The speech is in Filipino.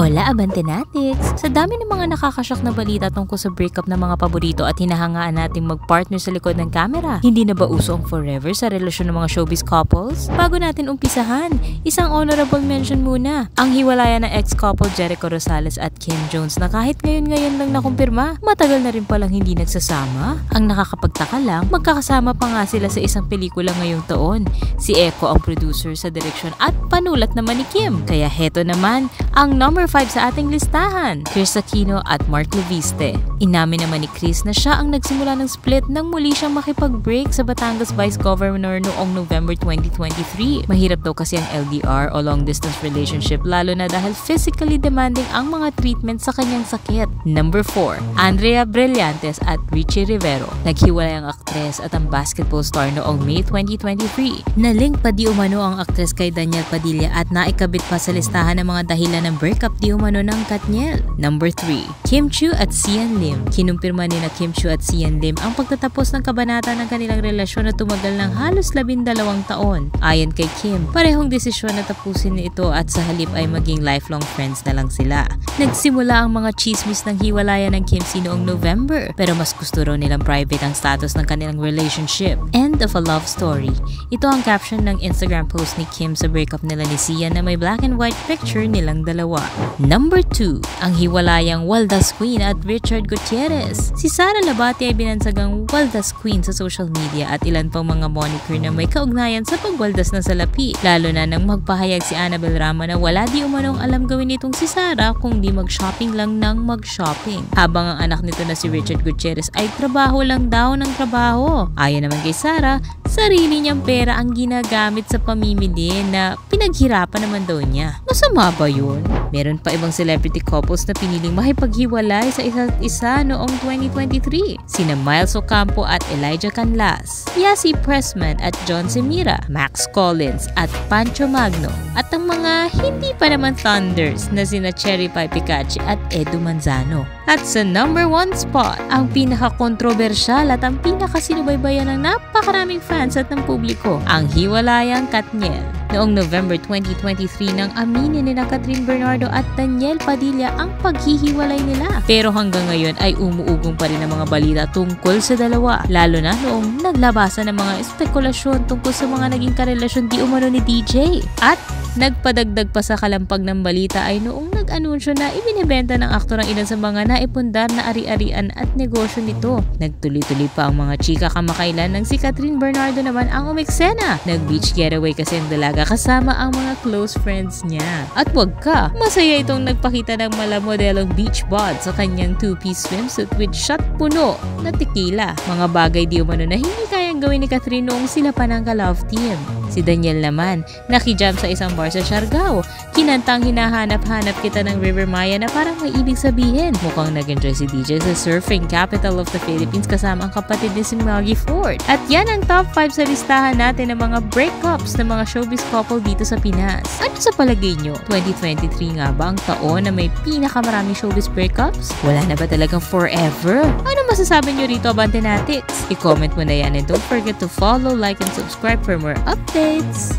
Hola Abantenatics! Sa dami ng mga nakakashock na balita tungkol sa breakup ng mga paborito at hinahangaan nating mag-partner sa likod ng camera, hindi na ba uso ang forever sa relasyon ng mga showbiz couples? Bago natin umpisahan, isang honorable mention muna. Ang hiwalayan ng ex-couple Jericho Rosales at Kim Jones na kahit ngayon lang nakumpirma, matagal na rin palang hindi nagsasama. Ang nakakapagtaka lang, magkakasama pa nga sila sa isang pelikula ngayong taon. Si Echo ang producer sa direksyon at panulat naman ni Kim. Kaya heto naman, ang number 5 sa ating listahan, Chris Aquino at Mark Leviste. Inamin naman ni Chris na siya ang nagsimula ng split nang muli siyang makipag-break sa Batangas Vice Governor noong November 2023. Mahirap daw kasi ang LDR o long distance relationship lalo na dahil physically demanding ang mga treatment sa kanyang sakit. Number 4, Andrea Brillantes at Richie Rivero. Naghiwalay ang aktres at ang basketball star noong May 2023. Nalink pa di umano ang aktres kay Daniel Padilla at naikabit pa sa listahan ng mga dahilan ng breakup di umano ng Katniel. Number 3, Kim Chiu at Sian Lim. Kinumpirma ni na Kim Chiu at Sian Lim ang pagtatapos ng kabanata ng kanilang relasyon na tumagal ng halos 12 taon. Ayon kay Kim, parehong desisyon na tapusin ito at sa halip ay maging lifelong friends na lang sila. Nagsimula ang mga chismis ng hiwalayan ng Kim Si noong November, pero mas gusto raw nilang private ang status ng kanilang relationship. End of a love story. Ito ang caption ng Instagram post ni Kim sa breakup nila ni Sian na may black and white picture nilang dalawa. Number 2, ang hiwalayang Waldas Queen at Richard Gutierrez. Si Sara Labati ay binansagang Waldas Queen sa social media at ilan pang mga moniker na may kaugnayan sa pagwaldas ng salapi. Lalo na nang magpahayag si Annabel Rama na wala di umanong alam gawin nitong si Sara kung di mag-shopping lang ng mag-shopping. Habang ang anak nito na si Richard Gutierrez ay trabaho lang daw ng trabaho. Ayon naman kay Sara, sarili niyang pera ang ginagamit sa pamimili na pinaghirapan naman daw niya. Masama ba yun? Meron pa ibang celebrity couples na piniling makipaghiwalay sa isa't isa noong 2023. Sina Miles Ocampo at Elijah Canlas, Yasi Pressman at John Semira, Max Collins at Pancho Magno, at ang mga hindi pa naman Thunders na sina Cherry Pie Picachi at Edu Manzano. At sa number 1 spot, ang pinaka-kontrobersyal at ang pinakasinubaybayan ng napakaraming fans at ng publiko, ang hiwalayang Katniel. Noong November 2023 nang aminin ni Catherine Bernardo at Daniel Padilla ang paghihiwalay nila. Pero hanggang ngayon ay umuugong pa rin ang mga balita tungkol sa dalawa. Lalo na noong naglabasan ng mga espekulasyon tungkol sa mga naging karelasyon di umano ni DJ. At nagpadagdag pa sa kalampag ng balita ay noong nag-anunsyo na ibinibenta ng aktor ang ilan sa mga naipundar na ari-arian at negosyo nito. Nagtuloy-tuloy pa ang mga chika kamakailan nang si Catherine Bernardo naman ang umeksena. Nag-beach getaway kasi ang dalaga kasama ang mga close friends niya. At wag ka, masaya itong nagpakita ng malamodelong beach bod sa kanyang 2-piece swimsuit with shot puno na tequila. Mga bagay di umano na hindi kayang gawin ni Catherine noong sila pa ng ka-love team. Si Daniel naman, nakijam sa isang bar sa Siargao. Kinantang hinahanap-hanap kita ng River Maya na parang may ibig sabihin. Mukhang nag-enjoy si DJ sa surfing capital of the Philippines kasama ang kapatid ni si Maggie Ford. At yan ang top 5 sa listahan natin ng mga breakups ng mga showbiz couple dito sa Pinas. Ano sa palagay nyo? 2023 nga ba ang taon na may pinakamaraming showbiz breakups? Wala na ba talagang forever? Ano masasabi nyo rito, Abantenatics? I-comment mo na yan and don't forget to follow, like, and subscribe for more updates.